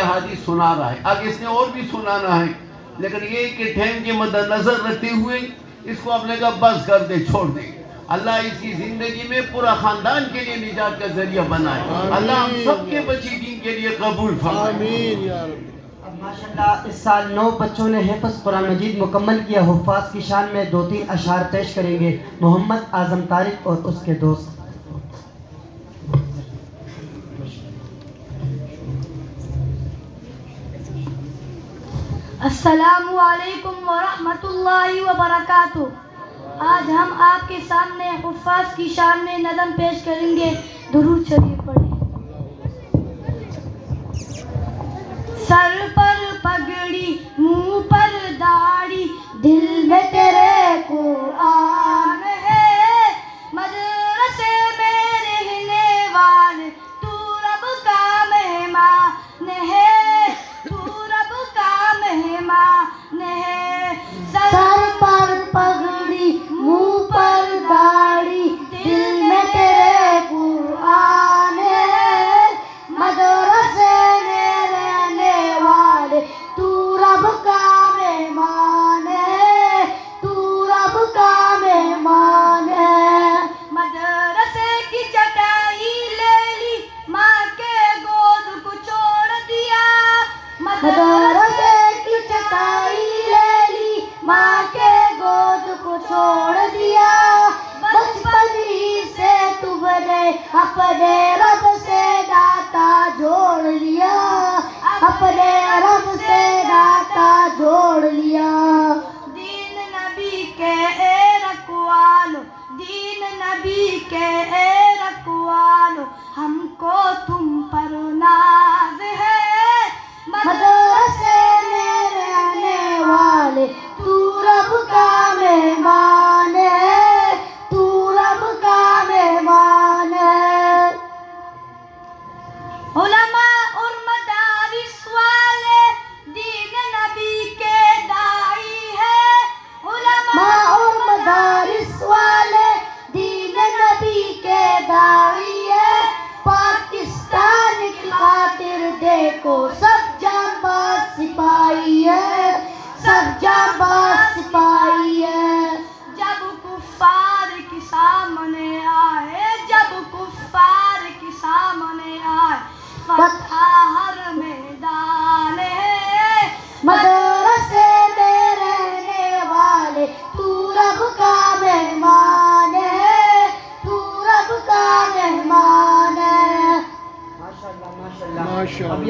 حدیث سنا رہا ہے. اب اس نے اور بھی سنانا ہے, لیکن یہ کہ ٹائم کے مد نظر رکھتے ہوئے اس کو آپ نے کہا بس کر دے, چھوڑ دے. اللہ اس کی زندگی میں پورا خاندان کے لیے نجات کا ذریعہ بنائے. اللہ ہم سب کے بچی دین کے لیے قبول فرمائے. آمین یا رب. اب ماشاءاللہ اس سال 9 بچوں نے حفظ قرآن مجید مکمل کیا. حفاظ کی شان میں 2-3 اشعار پیش کریں گے محمد اعظم طارق اور اس کے دوست. السلام علیکم ورحمۃ اللہ وبرکاتہ. آج ہم آپ کے سامنے حفاظ کی شان میں نظم پیش کریں گے. درود شریف پڑھیں. سر پر پگڑی, منہ پر داڑھی, دل میں تیرے قرآن ہے. مدرسے میں رہنے والے تو رب کا مہمان ہے, تو رب کا مہمان ہے. سر پر پگڑی, منہ پر داڑھی, دل میں تیرے قرآن ہے. مدرسے میں رہنے والے تو رب کا مہمان ہے, تو رب کا مہمان ہے. مدرسے کی چٹائی لے لی, ماں کے گود کو چھوڑ دیا. مدرسے کی چٹائی لے لی, ماں کے گود کو چھوڑ دیا. بچپن ہی سے تم نے اپنے رب سے ناتا جوڑ لیا, اپنے رب سے ناتا جوڑ لیا. دین نبی کے اے رکھوالو, دین نبی کے اے رکھوالو, ہم کو تم پر ناز ہے. مدرسے میں رہنے والے تو رب کا مہمان ہے, تو رب کا مہمان ہے. علماء اور مدارس والے دین نبی کے داعی ہے. علماء اور مدارس والے دین نبی کے داعی ہے. پاکستان کی خاطر دیکھو